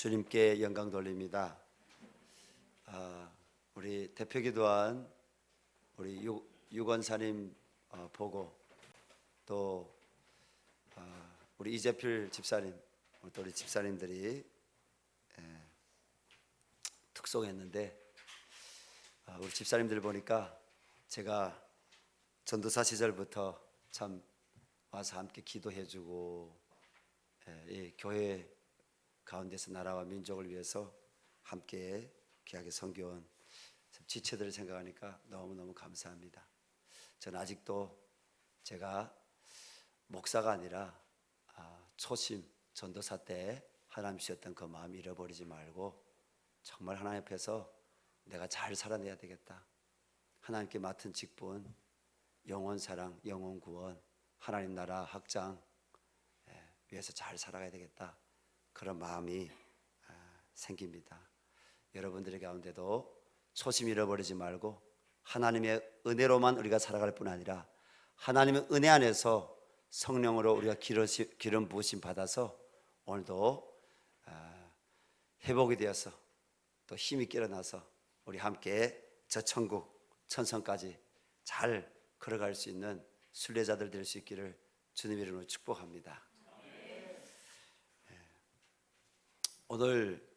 주님께 영광 돌립니다. 우리 대표기도한 우리 유건사님 보고 또 우리 이재필 집사님, 또 우리 집사님들이 특송했는데 우리 집사님들 보니까 제가 전도사 시절부터 참 와서 함께 기도해주고 이 교회 가운데서 나라와 민족을 위해서 함께 귀하게 섬겨온 지체들을 생각하니까 너무너무 감사합니다. 저는 아직도 제가 목사가 아니라 초심 전도사 때 하나님 주셨던 그 마음 잃어버리지 말고 정말 하나님 앞에서 내가 잘 살아내야 되겠다. 하나님께 맡은 직분, 영혼 사랑, 영혼 구원, 하나님 나라 확장 위해서 잘 살아가야 되겠다. 그런 마음이 생깁니다. 여러분들의 가운데도 초심 잃어버리지 말고 하나님의 은혜로만 우리가 살아갈 뿐 아니라 하나님의 은혜 안에서 성령으로 우리가 기름 부으심 받아서 오늘도 회복이 되어서 또 힘이 깨어나서 우리 함께 저 천국 천성까지 잘 걸어갈 수 있는 순례자들 될 수 있기를 주님 이름으로 축복합니다. 오늘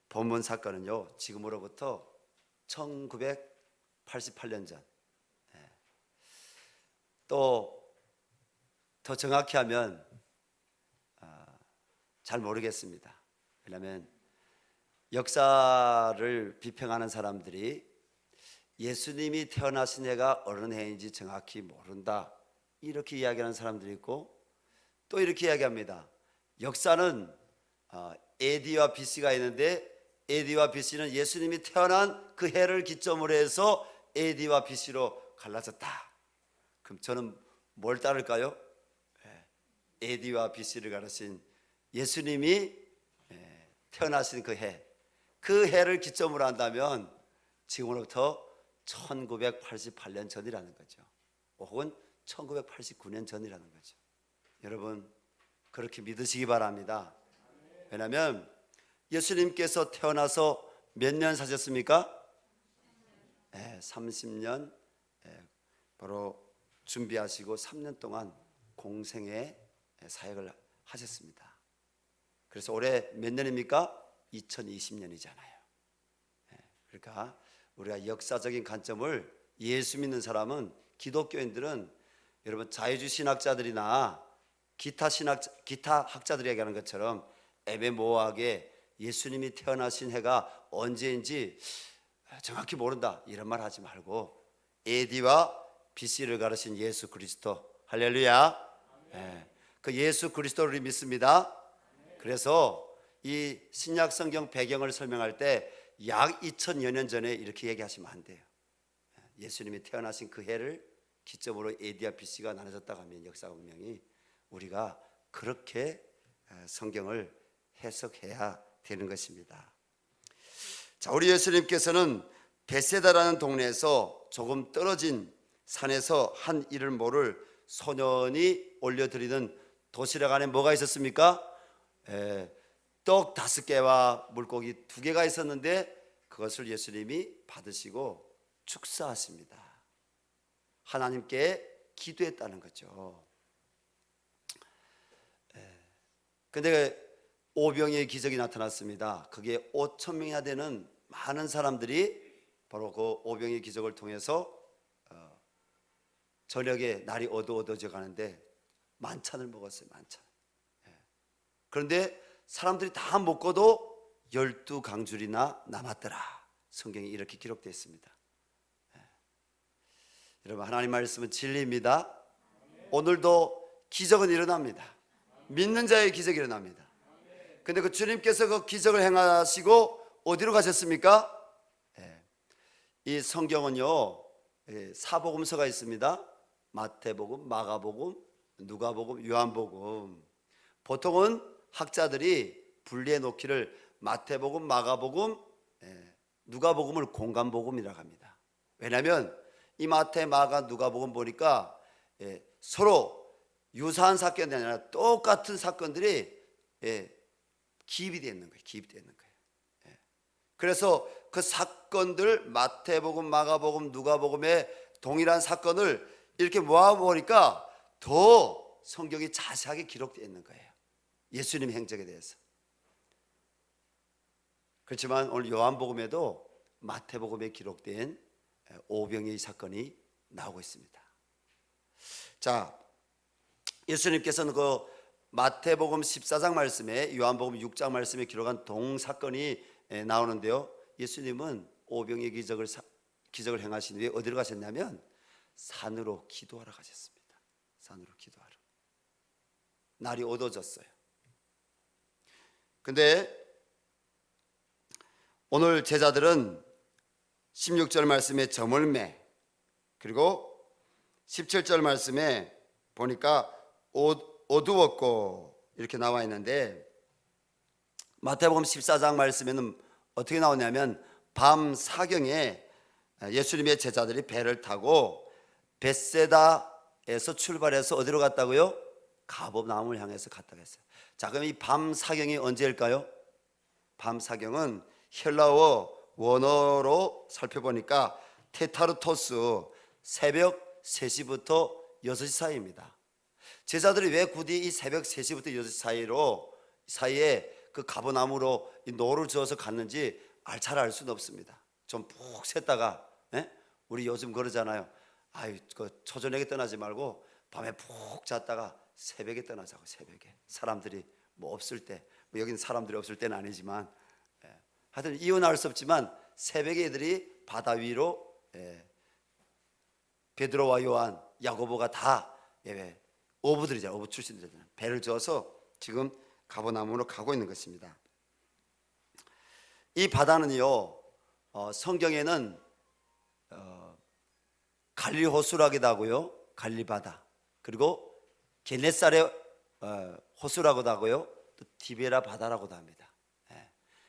본문 사건은요, 지금으로부터 1988년 전, 또 더 정확히 하면 잘 모르겠습니다. 왜냐하면 역사를 비평하는 사람들이 예수님이 태어나신 해가 어느 해인지 정확히 모른다 이렇게 이야기하는 사람들이 있고, 또 이렇게 이야기합니다. 역사는 AD와 BC가 있는데 AD와 BC는 예수님이 태어난 그 해를 기점으로 해서 AD와 BC로 갈라졌다. 그럼 저는 뭘 따를까요? AD와 BC를 가르친 예수님이 태어나신 그 해, 그 해를 기점으로 한다면 지금으로부터 1988년 전이라는 거죠. 혹은 1989년 전이라는 거죠. 여러분 그렇게 믿으시기 바랍니다. 왜냐하면 예수님께서 태어나서 몇 년 사셨습니까? 30년 바로 준비하시고 3년 동안 공생의 사역을 하셨습니다. 그래서 올해 몇 년입니까? 2020년이잖아요. 그러니까 우리가 역사적인 관점을, 예수 믿는 사람은, 기독교인들은 여러분 자유주의 신학자들이나 기타 학자들이 얘기하는 것처럼 애매모호하게 예수님이 태어나신 해가 언제인지 정확히 모른다 이런 말 하지 말고 AD와 BC를 가르친 예수 그리스도, 할렐루야. 그 예수 그리스도를 믿습니다. 그래서 이 신약 성경 배경을 설명할 때 약 2000여 년 전에 이렇게 얘기하시면 안 돼요. 예수님이 태어나신 그 해를 기점으로 AD와 BC가 나눠졌다고 하면 역사 운명이 우리가 그렇게 성경을 해석해야 되는 것입니다. 자, 우리 예수님께서는 베세다라는 동네에서 조금 떨어진 산에서 한 이를 모를 소년이 올려드리는 도시락 안에 뭐가 있었습니까? 떡 5개와 물고기 2개가 있었는데 그것을 예수님이 받으시고 축사하십니다. 하나님께 기도했다는 거죠. 근데 오병이의 기적이 나타났습니다. 그게 5,000명이나 되는 많은 사람들이 바로 그 오병이의 기적을 통해서 저녁에 날이 어두워져 가는데 만찬을 먹었어요. 만찬. 그런데 사람들이 다 먹고도 12강줄이나 남았더라. 성경에 이렇게 기록되어 있습니다. 여러분 하나님 말씀은 진리입니다. 오늘도 기적은 일어납니다. 믿는 자의 기적이 일어납니다. 근데 그 주님께서 그 기적을 행하시고 어디로 가셨습니까? 이 성경은요, 사복음서가 있습니다. 마태복음, 마가복음, 누가복음, 요한복음. 보통은 학자들이 분리해 놓기를 마태복음, 마가복음, 누가복음을 공간복음이라고 합니다. 왜냐하면 이 마태, 마가, 누가복음 보니까 서로 유사한 사건이 아니라 똑같은 사건들이 기입이 되어 있는 거예요. 기입이 되어 있는 거예요. 예. 그래서 그 사건들 마태복음, 마가복음, 누가복음의 동일한 사건을 이렇게 모아보니까 더 성경이 자세하게 기록되어 있는 거예요. 예수님 행적에 대해서. 그렇지만 오늘 요한복음에도 마태복음에 기록된 오병이의 사건이 나오고 있습니다. 자, 예수님께서는 그 마태복음 14장 말씀에 요한복음 6장 말씀에 기록한 동사건이 나오는데요, 예수님은 오병이의 기적을 행하신 후에 어디로 가셨냐면 산으로 기도하러 가셨습니다. 산으로 기도하러. 날이 어두워졌어요. 근데 오늘 제자들은 16절 말씀에 점을 매, 그리고 17절 말씀에 보니까 어두웠고 이렇게 나와 있는데, 마태복음 14장 말씀에는 어떻게 나오냐면 밤 사경에 예수님의 제자들이 배를 타고 벳세다에서 출발해서 어디로 갔다고요? 가버나움을 향해서 갔다고 했어요. 자, 그럼 이 밤 사경이 언제일까요? 밤 사경은 헬라어 원어로 살펴보니까 테타르토스, 새벽 3시부터 6시 사이입니다. 제자들이 왜 굳이 이 새벽 3시부터 6시 사이에 그 가버나움으로 노를 저어서 갔는지 잘 알 수는 없습니다. 좀 푹 샜다가, 우리 요즘 그러잖아요. 그 초저녁에 떠나지 말고 밤에 푹 잤다가 새벽에 떠나자고. 새벽에 사람들이 뭐 없을 때, 뭐 여기는 사람들이 없을 때는 아니지만, 하여튼 이유는 알 수 없지만 새벽에 애들이 바다 위로, 베드로와 요한, 야고보가 다 어부들이잖아요. 어부 출신들이잖아요. 배를 저어서 지금 가버나움으로 가고 있는 것입니다. 이 바다는요, 성경에는 갈릴리 호수라기도 하고요, 갈릴리 바다, 그리고 게네사렛 호수라고도 하고요, 또 디베라 바다라고도 합니다.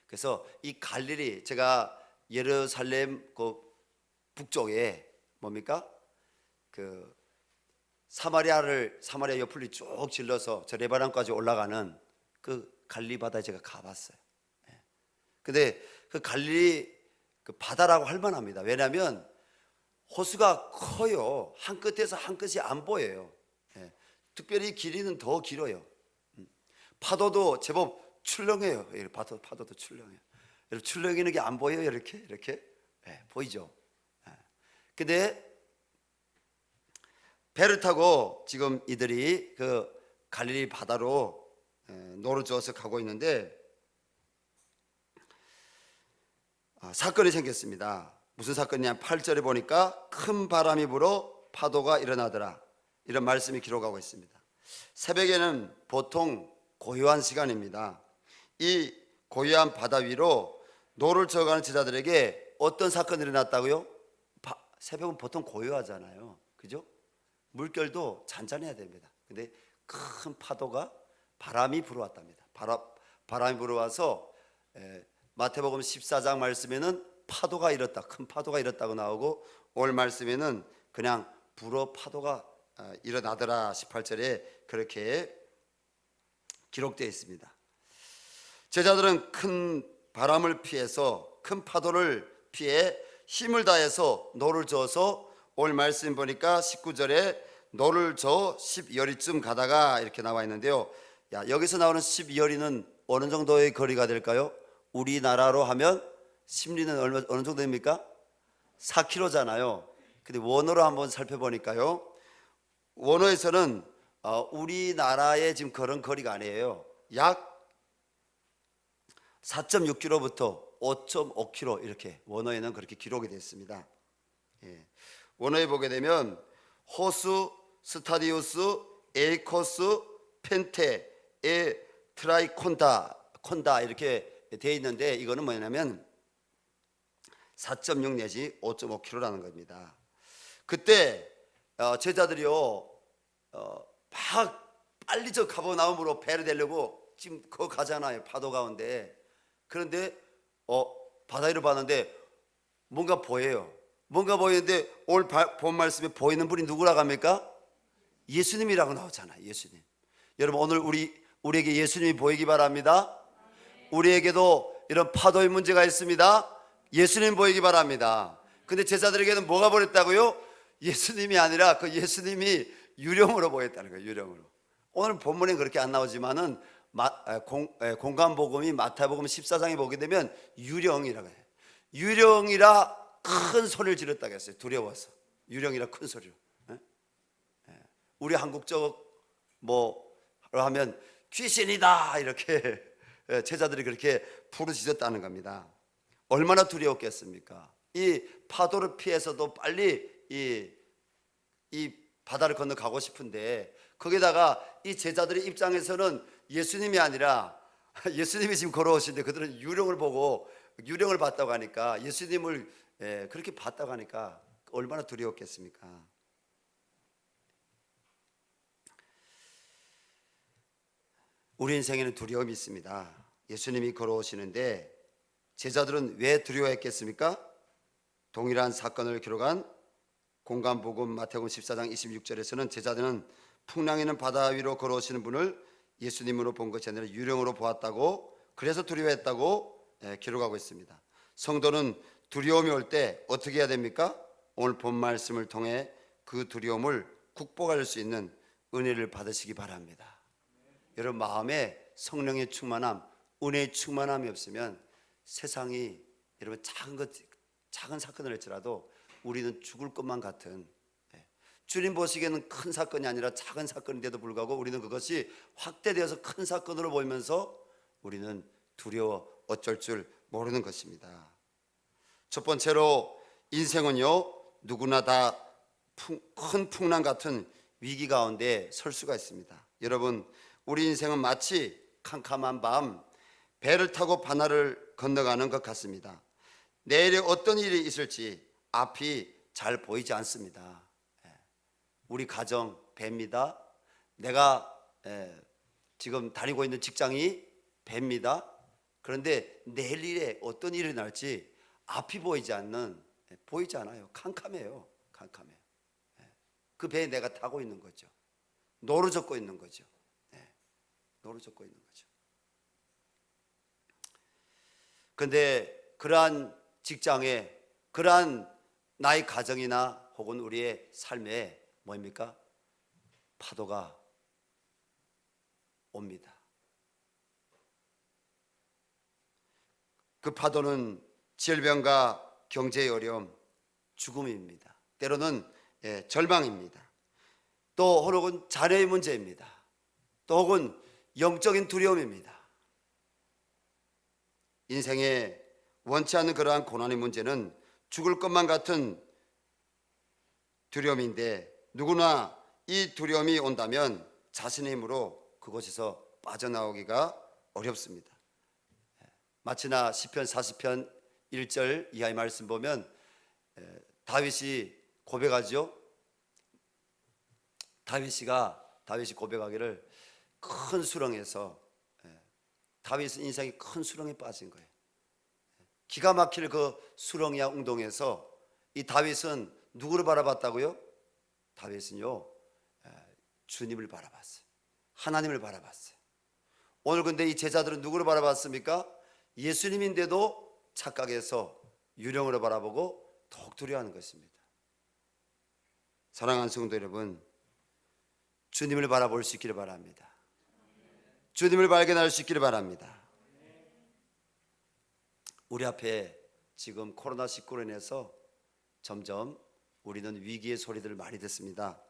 그래서 이 갈릴리, 제가 예루살렘 그 북쪽에 뭡니까? 그 사마리아 옆을 쭉 질러서 저 레바논까지 올라가는 그 갈릴리 바다에 제가 가봤어요. 근데 그 갈릴리 그 바다라고 할 만합니다. 왜냐하면 호수가 커요. 한 끝에서 한 끝이 안 보여요. 특별히 길이는 더 길어요. 파도도 제법 출렁해요. 파도도 출렁해요. 여러분, 출렁이는 게 안 보여요? 이렇게 보이죠? 근데 배를 타고 지금 이들이 그 갈릴리 바다로 노를 저어서 가고 있는데, 사건이 생겼습니다. 무슨 사건이냐? 8절에 보니까 큰 바람이 불어 파도가 일어나더라, 이런 말씀이 기록하고 있습니다. 새벽에는 보통 고요한 시간입니다. 이 고요한 바다 위로 노를 저어가는 제자들에게 어떤 사건이 일어났다고요? 새벽은 보통 고요하잖아요. 그죠? 물결도 잔잔해야 됩니다. 근데 큰 파도가, 바람이 불어왔답니다. 바람이 불어와서 마태복음 14장 말씀에는 파도가 일었다, 큰 파도가 일었다고 나오고, 오늘 말씀에는 그냥 불어 파도가 일어나더라 18절에 그렇게 기록되어 있습니다. 제자들은 큰 바람을 피해서, 큰 파도를 피해 힘을 다해서 노를 저어서, 오늘 말씀 보니까 19절에 노를 저어 10여리쯤 가다가 이렇게 나와 있는데요, 여기서 나오는 10여리는 어느 정도의 거리가 될까요? 우리나라로 하면 10리는 어느 정도 됩니까? 4km잖아요. 근데 원어로 한번 살펴보니까요, 원어에서는 우리나라의 지금 그런 거리가 아니에요. 약 4.6km부터 5.5km 이렇게 원어에는 그렇게 기록이 됐습니다. 원어에 보게 되면 호수, 스타디우스, 에이코스, 펜테, 트라이콘다 이렇게 되어 있는데, 이거는 뭐냐면 4.6 내지 5.5km라는 겁니다. 그때 제자들이요, 막 빨리 저 가버나움으로 배를 대려고 지금 그거 가잖아요, 파도 가운데. 그런데 바다 위로 봤는데 뭔가 보여요. 뭔가 보이는데 오늘 본 말씀에 보이는 분이 누구라고 합니까? 예수님이라고 나오잖아요. 예수님. 여러분, 오늘 우리에게 예수님이 보이기 바랍니다. 우리에게도 이런 파도의 문제가 있습니다. 예수님 보이기 바랍니다. 근데 제자들에게는 뭐가 보였다고요? 예수님이 아니라 그 예수님이 유령으로 보였다는 거예요. 유령으로. 오늘 본문엔 그렇게 안 나오지만은 공간복음이 마태복음 14장에 보게 되면 유령이라고 해요. 유령이라 큰 소리를 지렀다고 했어요. 두려워서. 유령이라 큰 소리로. 우리 한국적 뭐로 하면 귀신이다 이렇게 제자들이 그렇게 부르짖었다는 겁니다. 얼마나 두려웠겠습니까? 이 파도를 피해서도 빨리 이 바다를 건너가고 싶은데, 거기다가 이 제자들의 입장에서는 예수님이 아니라 예수님이 지금 걸어오시는데 그들은 유령을 봤다고 하니까, 예수님을 그렇게 봤다고 하니까 얼마나 두려웠겠습니까? 우리 인생에는 두려움이 있습니다. 예수님이 걸어오시는데 제자들은 왜 두려워했겠습니까? 동일한 사건을 기록한 공간복음 마태복음 14장 26절에서는 제자들은 풍랑이는 바다 위로 걸어오시는 분을 예수님으로 본 것이 아니라 유령으로 보았다고, 그래서 두려워했다고 기록하고 있습니다. 성도는 두려움이 올 때 어떻게 해야 됩니까? 오늘 본 말씀을 통해 그 두려움을 극복할 수 있는 은혜를 받으시기 바랍니다. 여러분 마음에 성령의 충만함, 은혜의 충만함이 없으면 세상이 여러분 작은 사건을 할지라도 우리는 죽을 것만 같은, 주님 보시기에는 큰 사건이 아니라 작은 사건인데도 불구하고 우리는 그것이 확대되어서 큰 사건으로 보이면서 우리는 두려워 어쩔 줄 모르는 것입니다. 첫 번째로 인생은요, 누구나 다 큰 풍랑 같은 위기 가운데 설 수가 있습니다. 여러분, 우리 인생은 마치 캄캄한 밤 배를 타고 바다를 건너가는 것 같습니다. 내일에 어떤 일이 있을지 앞이 잘 보이지 않습니다. 우리 가정 배입니다. 내가 지금 다니고 있는 직장이 배입니다. 그런데 내일 일에 어떤 일이 날지 앞이 보이지 않아요. 캄캄해요. 그 배에 내가 타고 있는 거죠. 노루젓고 있는 거죠. 노루젓고 있는 거죠. 그런데 그러한 직장에, 그러한 나의 가정이나 혹은 우리의 삶에 뭐입니까? 파도가 옵니다. 그 파도는 질병과 경제의 어려움, 죽음입니다. 때로는 절망입니다. 또 혹은 자녀의 문제입니다. 또 혹은 영적인 두려움입니다. 인생에 원치 않는 그러한 고난의 문제는 죽을 것만 같은 두려움인데, 누구나 이 두려움이 온다면 자신의 힘으로 그곳에서 빠져나오기가 어렵습니다. 마치나 시편 40편 1절 이하의 말씀 보면 다윗이 고백하죠. 다윗이 고백하기를 큰 수렁에서, 다윗은 인생이 큰 수렁에 빠진 거예요. 기가 막힐 그 수렁이야 웅동에서 이 다윗은 누구를 바라봤다고요? 다윗은요, 주님을 바라봤어요. 하나님을 바라봤어요. 오늘 근데 이 제자들은 누구를 바라봤습니까? 예수님인데도 착각해서 유령으로 바라보고 더욱 두려워하는 것입니다. 사랑하는 성도 여러분, 주님을 바라볼 수 있기를 바랍니다. 주님을 발견할 수 있기를 바랍니다. 우리 앞에 지금 코로나19로 인해서 점점 우리는 위기의 소리들을 많이 듣습니다.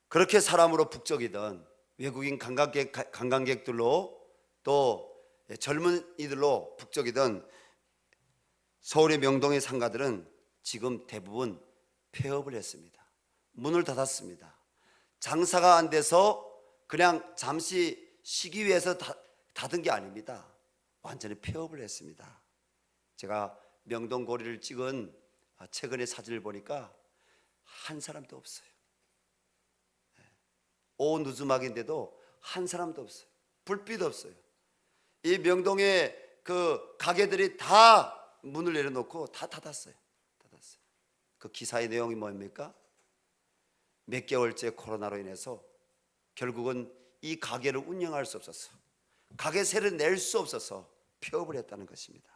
그렇게 사람으로 북적이던 외국인 관광객들로 또 젊은이들로 북적이던 서울의 명동의 상가들은 지금 대부분 폐업을 했습니다. 문을 닫았습니다. 장사가 안 돼서 그냥 잠시 쉬기 위해서 닫은 게 아닙니다. 완전히 폐업을 했습니다. 제가 명동 거리를 찍은 최근의 사진을 보니까 한 사람도 없어요. 오후 늦음막인데도 한 사람도 없어요. 불빛 없어요. 이 명동의 그 가게들이 다 문을 내려놓고 다 닫았어요. 그 기사의 내용이 뭡니까? 몇 개월째 코로나로 인해서 결국은 이 가게를 운영할 수 없었어. 가게 세를 낼 수 없어서 폐업을 했다는 것입니다.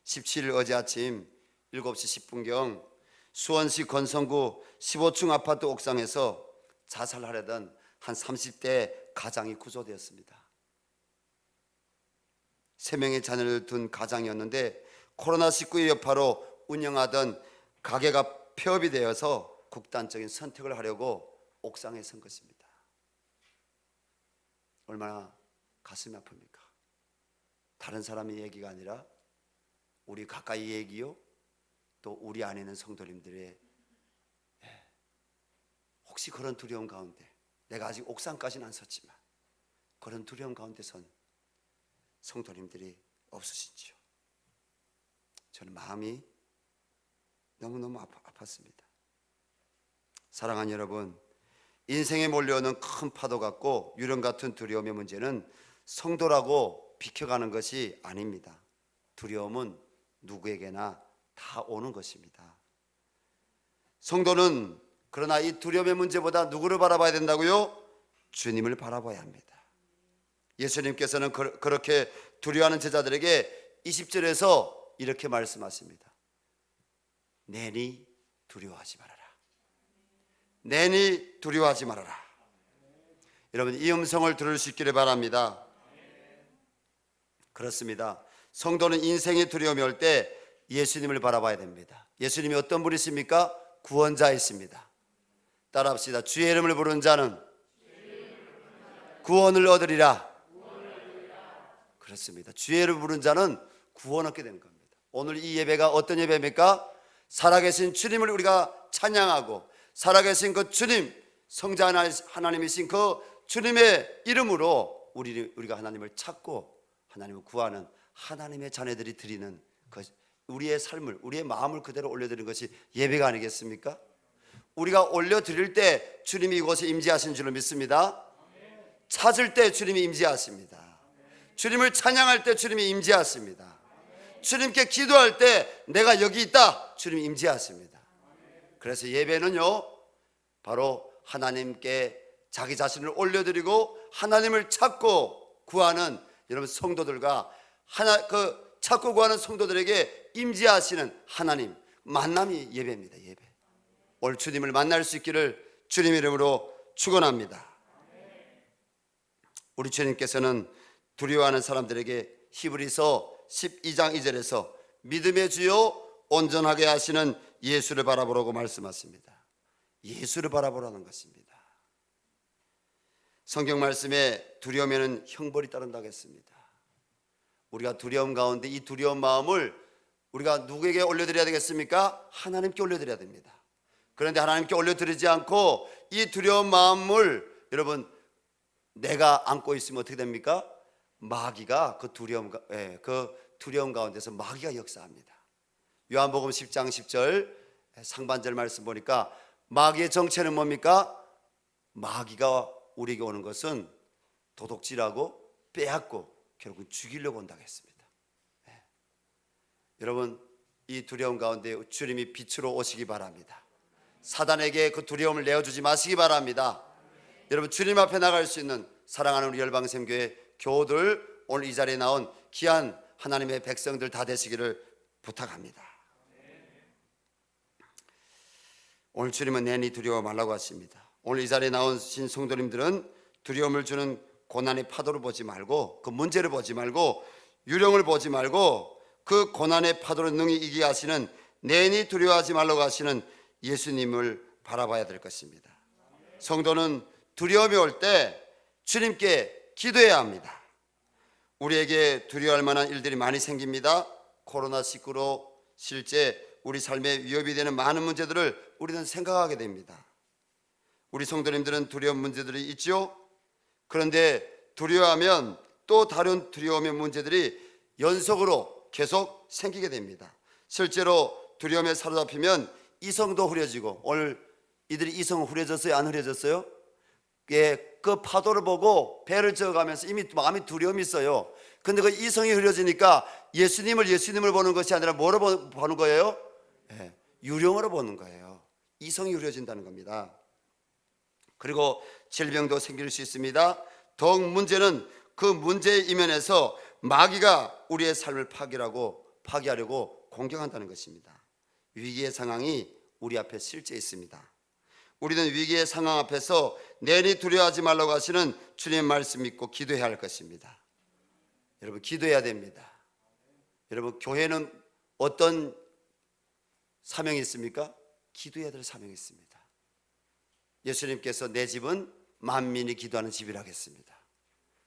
17일 어제 아침 7시 10분경 수원시 건성구 15층 아파트 옥상에서 자살하려던 한 30대 가장이 구조되었습니다. 3명의 자녀를 둔 가장이었는데 코로나19의 여파로 운영하던 가게가 폐업이 되어서 극단적인 선택을 하려고 옥상에 선 것입니다. 얼마나 가슴이 아픕니까? 다른 사람의 얘기가 아니라 우리 가까이 얘기요, 또 우리 안에 있는 성도님들의 혹시 그런 두려움 가운데, 내가 아직 옥상까지는 안 섰지만 그런 두려움 가운데 선 성도님들이 없으시지요. 저는 마음이 너무너무 아팠습니다. 사랑하는 여러분, 인생에 몰려오는 큰 파도 같고 유령 같은 두려움의 문제는 성도라고 비켜가는 것이 아닙니다. 두려움은 누구에게나 다 오는 것입니다. 성도는 그러나 이 두려움의 문제보다 누구를 바라봐야 된다고요? 주님을 바라봐야 합니다. 예수님께서는 그렇게 두려워하는 제자들에게 20절에서 이렇게 말씀하십니다. 내니 두려워하지 말아라. 내니 두려워하지 말아라. 여러분, 이 음성을 들을 수 있기를 바랍니다. 그렇습니다. 성도는 인생의 두려움이 올 때 예수님을 바라봐야 됩니다. 예수님이 어떤 분이십니까? 구원자이십니다. 따라합시다. 주의 이름을 부르는 자는 구원을 얻으리라. 그렇습니다. 주의 이름을 부르는 자는 구원 얻게 되는 겁니다. 오늘 이 예배가 어떤 예배입니까? 살아계신 주님을 우리가 찬양하고 살아계신 그 주님, 성자 하나님이신 그 주님의 이름으로 우리가 하나님을 찾고 하나님을 구하는 하나님의 자녀들이 드리는 그 우리의 삶을, 우리의 마음을 그대로 올려드리는 것이 예배가 아니겠습니까? 우리가 올려드릴 때 주님이 이곳에 임재하신 줄로 믿습니다. 찾을 때 주님이 임재하십니다. 주님을 찬양할 때 주님이 임재하십니다. 주님께 기도할 때 내가 여기 있다, 주님이 임재하십니다. 그래서 예배는요, 바로 하나님께 자기 자신을 올려드리고 하나님을 찾고 구하는 여러분 성도들과 찾고 구하는 성도들에게 임재하시는 하나님 만남이 예배입니다. 예배. 오늘 주님을 만날 수 있기를 주님 이름으로 축원합니다. 우리 주님께서는 두려워하는 사람들에게 히브리서 12장 2절에서 믿음의 주요 온전하게 하시는 예수를 바라보라고 말씀하십니다. 예수를 바라보라는 것입니다. 성경 말씀에 두려움에는 형벌이 따른다고 했습니다. 우리가 두려움 가운데 이 두려운 마음을 우리가 누구에게 올려드려야 되겠습니까? 하나님께 올려드려야 됩니다. 그런데 하나님께 올려드리지 않고 이 두려운 마음을 여러분 내가 안고 있으면 어떻게 됩니까? 마귀가 그 두려움 가운데서 마귀가 역사합니다. 요한복음 10장 10절 상반절 말씀 보니까 마귀의 정체는 뭡니까? 마귀가 우리에게 오는 것은 도둑질하고 빼앗고 결국은 죽이려고 온다고 했습니다. 여러분, 이 두려움 가운데 주님이 빛으로 오시기 바랍니다. 사단에게 그 두려움을 내어주지 마시기 바랍니다. 여러분, 주님 앞에 나갈 수 있는 사랑하는 우리 열방샘교회 교우들, 오늘 이 자리에 나온 귀한 하나님의 백성들 다 되시기를 부탁합니다. 오늘 주님은 내니 두려워 말라고 하십니다. 오늘 이 자리에 나오신 성도님들은 두려움을 주는 고난의 파도를 보지 말고, 그 문제를 보지 말고, 유령을 보지 말고, 그 고난의 파도를 능히 이기게 하시는, 내니 두려워하지 말라고 하시는 예수님을 바라봐야 될 것입니다. 성도는 두려움이 올 때 주님께 기도해야 합니다. 우리에게 두려워할 만한 일들이 많이 생깁니다. 코로나19로 실제 우리 삶에 위협이 되는 많은 문제들을 우리는 생각하게 됩니다. 우리 성도님들은 두려운 문제들이 있죠. 그런데 두려워하면 또 다른 두려움의 문제들이 연속으로 계속 생기게 됩니다. 실제로 두려움에 사로잡히면 이성도 흐려지고, 오늘 이들이 이성 흐려졌어요? 안 흐려졌어요? 그 파도를 보고 배를 저어가면서 이미 마음이 두려움이 있어요. 근데 그 이성이 흐려지니까 예수님을 보는 것이 아니라 뭐로 보는 거예요? 유령으로 보는 거예요. 이성이 흐려진다는 겁니다. 그리고 질병도 생길 수 있습니다. 더욱 문제는 그 문제의 이면에서 마귀가 우리의 삶을 파괴하려고 공격한다는 것입니다. 위기의 상황이 우리 앞에 실제 있습니다. 우리는 위기의 상황 앞에서 내니 두려워하지 말라고 하시는 주님의 말씀 믿고 기도해야 할 것입니다. 여러분, 기도해야 됩니다. 여러분, 교회는 어떤 사명이 있습니까? 기도해야 될 사명이 있습니다. 예수님께서 내 집은 만민이 기도하는 집이라 했습니다.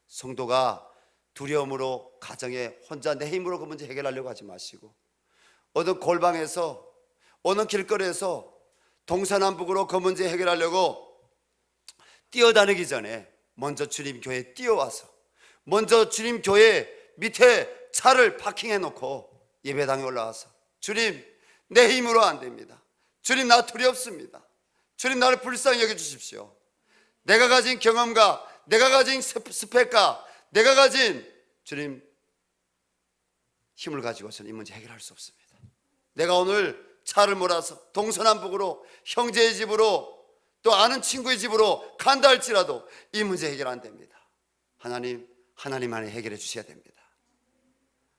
성도가 두려움으로 가정에 혼자 내 힘으로 그 문제 해결하려고 하지 마시고, 어느 골방에서 어느 길거리에서 동서남북으로 그 문제 해결하려고 뛰어다니기 전에 먼저 주님 교회에 뛰어와서, 먼저 주님 교회 밑에 차를 파킹해 놓고 예배당에 올라와서, 주님 내 힘으로 안 됩니다. 주님 나 두렵습니다. 주님 나를 불쌍히 여겨주십시오. 내가 가진 경험과 내가 가진 스펙과 내가 가진 주님 힘을 가지고서는 이 문제 해결할 수 없습니다. 내가 오늘 차를 몰아서 동서남북으로 형제의 집으로 또 아는 친구의 집으로 간다 할지라도 이 문제 해결 안 됩니다. 하나님 안에 해결해 주셔야 됩니다.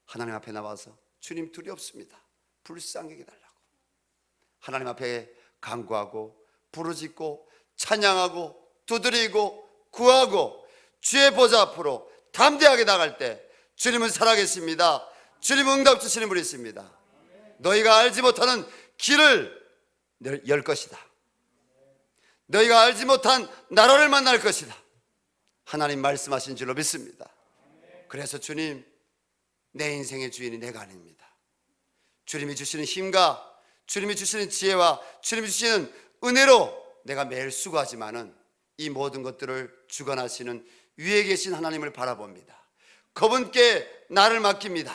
하나님 앞에 나와서 주님 두렵습니다. 불쌍히 여겨달라고 하나님 앞에 간구하고 부르짖고 찬양하고 두드리고 구하고 주의 보좌 앞으로 담대하게 나갈 때 주님은 살아계십니다. 주님은 응답 주시는 분이 있습니다. 너희가 알지 못하는 길을 열 것이다. 너희가 알지 못한 나라를 만날 것이다. 하나님 말씀하신 줄로 믿습니다. 그래서 주님, 내 인생의 주인이 내가 아닙니다. 주님이 주시는 힘과 주님이 주시는 지혜와 주님이 주시는 은혜로 내가 매일 수고하지만은 이 모든 것들을 주관하시는 위에 계신 하나님을 바라봅니다. 그분께 나를 맡깁니다.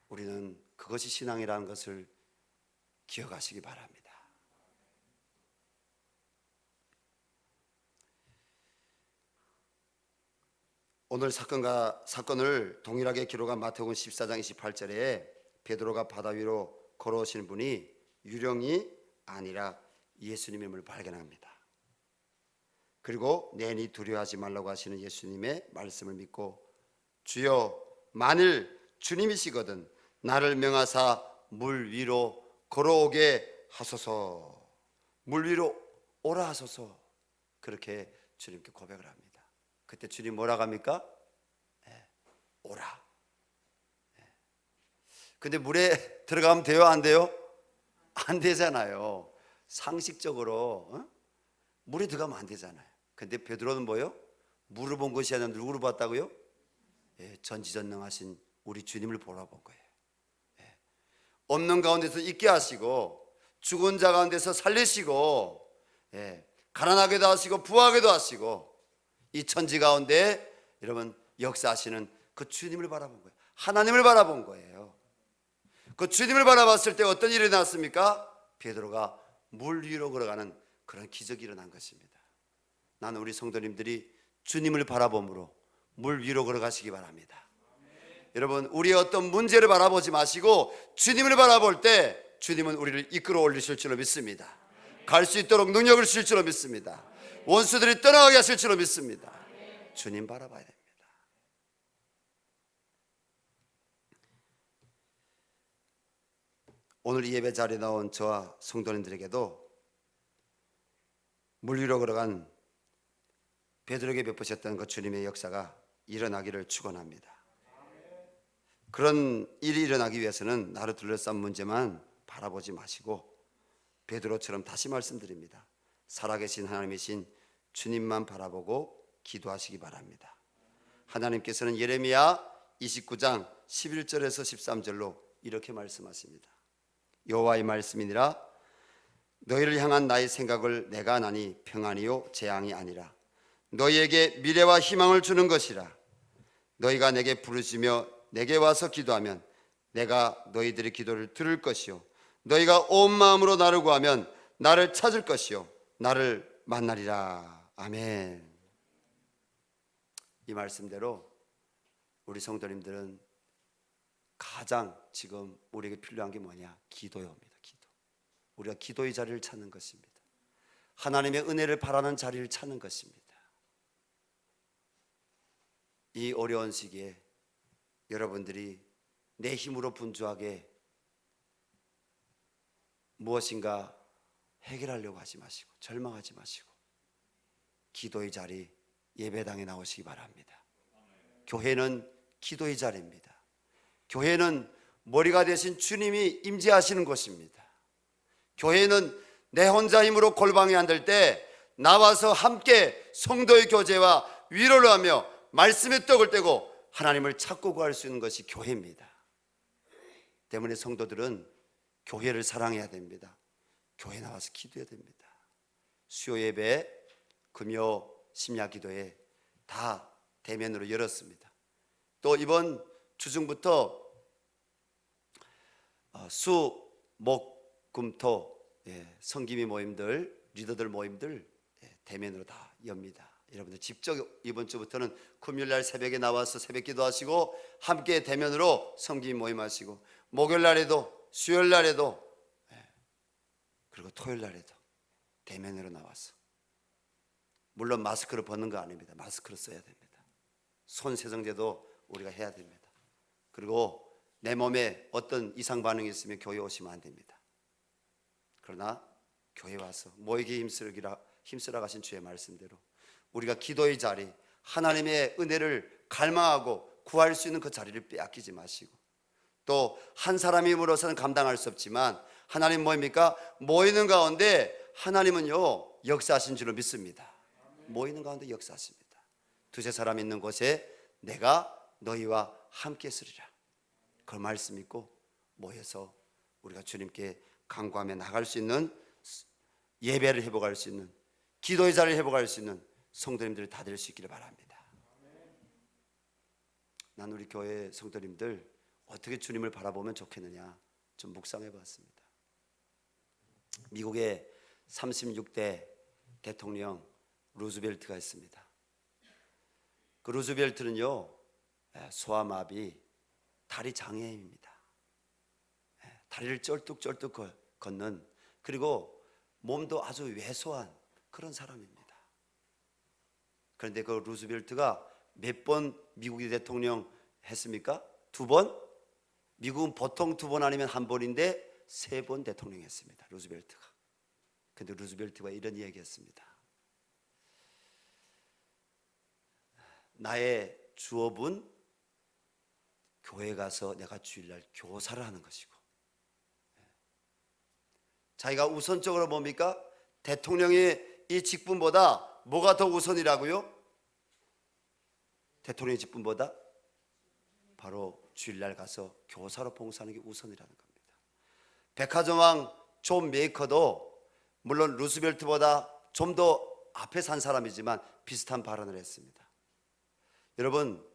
우리는 그것이 신앙이라는 것을 기억하시기 바랍니다. 오늘 사건을 동일하게 기록한 마태복음 14장 28절에 베드로가 바다 위로 걸어오시는 분이 유령이 아니라 예수님임을 발견합니다. 그리고 내니 두려워하지 말라고 하시는 예수님의 말씀을 믿고, 주여 만일 주님이시거든 나를 명하사 물 위로 걸어오게 하소서. 물 위로 오라 하소서. 그렇게 주님께 고백을 합니다. 그때 주님 뭐라고 합니까? 오라. 근데 물에 들어가면 돼요? 안 돼요? 안 되잖아요. 상식적으로 물에 들어가면 안 되잖아요. 근데 베드로는 뭐요? 물을 본 것이 아니라 누구를 봤다고요? 전지전능하신 우리 주님을 보러 본 거예요. 없는 가운데서 있게 하시고, 죽은 자 가운데서 살리시고, 가난하게도 하시고 부하게도 하시고, 이 천지 가운데 여러분 역사하시는 그 주님을 바라본 거예요. 하나님을 바라본 거예요. 그 주님을 바라봤을 때 어떤 일이 일어났습니까? 베드로가 물 위로 걸어가는 그런 기적이 일어난 것입니다. 나는 우리 성도님들이 주님을 바라봄으로 물 위로 걸어가시기 바랍니다. 여러분, 우리의 어떤 문제를 바라보지 마시고 주님을 바라볼 때 주님은 우리를 이끌어 올리실 줄로 믿습니다. 갈 수 있도록 능력을 주실 줄로 믿습니다. 원수들이 떠나가게 하실 줄로 믿습니다. 주님 바라봐야 됩니다. 오늘 이 예배 자리에 나온 저와 성도님들에게도 물 위로 걸어간 베드로에게 베푸셨던 그 주님의 역사가 일어나기를 축원합니다. 그런 일이 일어나기 위해서는 나를 둘러싼 문제만 바라보지 마시고 베드로처럼 다시 말씀드립니다. 살아계신 하나님이신 주님만 바라보고 기도하시기 바랍니다. 하나님께서는 예레미야 29장 11절에서 13절로 이렇게 말씀하십니다. 여호와의 말씀이니라. 너희를 향한 나의 생각을 내가 아나니 평안이요 재앙이 아니라 너희에게 미래와 희망을 주는 것이라. 너희가 내게 부르시며 내게 와서 기도하면 내가 너희들의 기도를 들을 것이요 너희가 온 마음으로 나를 구하면 나를 찾을 것이요 나를 만나리라. 아멘. 이 말씀대로 우리 성도님들은 가장 지금 우리에게 필요한 게 뭐냐? 기도입니다. 기도. 우리가 기도의 자리를 찾는 것입니다. 하나님의 은혜를 바라는 자리를 찾는 것입니다. 이 어려운 시기에 여러분들이 내 힘으로 분주하게 무엇인가 해결하려고 하지 마시고 절망하지 마시고 기도의 자리, 예배당에 나오시기 바랍니다. 교회는 기도의 자리입니다. 교회는 머리가 되신 주님이 임재하시는 곳입니다. 교회는 내 혼자 힘으로 골방이 안 될 때 나와서 함께 성도의 교제와 위로를 하며 말씀의 떡을 떼고 하나님을 찾고 구할 수 있는 것이 교회입니다. 때문에 성도들은 교회를 사랑해야 됩니다. 교회 나와서 기도해야 됩니다. 수요 예배, 금요 심야 기도회 다 대면으로 열었습니다. 또 이번 주중부터 수, 목, 금, 토 성김이 모임들, 리더들 모임들 대면으로 다 엽니다. 여러분들 직접 이번 주부터는 금요일날 새벽에 나와서 새벽 기도하시고 함께 대면으로 성김 모임하시고 목요일 날에도 수요일 날에도 그리고 토요일 날에도 대면으로 나와서 물론 마스크를 벗는 거 아닙니다. 마스크를 써야 됩니다. 손 세정제도 우리가 해야 됩니다. 그리고 내 몸에 어떤 이상 반응이 있으면 교회 오시면 안 됩니다. 그러나 교회 와서 모이기 힘쓰라 가신 주의 말씀대로 우리가 기도의 자리, 하나님의 은혜를 갈망하고 구할 수 있는 그 자리를 빼앗기지 마시고 또 한 사람의 힘으로서는 감당할 수 없지만 하나님 뭐입니까? 모이는 가운데 하나님은요 역사하신 줄로 믿습니다. 모이는 가운데 역사하십니다. 두세 사람 있는 곳에 내가 너희와 함께 쓰리라. 그 말씀 믿고 모여서 우리가 주님께 간구하며 나갈 수 있는 예배를 회복할 수 있는 기도의 자리를 회복할 수 있는 성도님들이 다 될 수 있기를 바랍니다. 난 우리 교회 성도님들 어떻게 주님을 바라보면 좋겠느냐 좀 묵상해 봤습니다. 미국의 36대 대통령 루즈벨트가 있습니다. 그 루즈벨트는요 소아마비 다리 장애인입니다. 다리를 쩔뚝쩔뚝 걷는 그리고 몸도 아주 왜소한 그런 사람입니다. 그런데 그 루즈벨트가 몇 번 미국의 대통령 했습니까? 2번? 미국은 보통 2번 아니면 1번인데 3번 대통령 했습니다. 루즈벨트가. 그런데 루즈벨트가 이런 이야기했습니다. 나의 주업은 교회 가서 내가 주일날 교사를 하는 것이고 자기가 우선적으로 뭡니까? 대통령의 이 직분보다 뭐가 더 우선이라고요? 대통령의 직분보다 바로 주일날 가서 교사로 봉사하는 게 우선이라는 겁니다. 백화점왕 존 메이커도 물론 루스벨트보다 좀 더 앞에 산 사람이지만 비슷한 발언을 했습니다. 여러분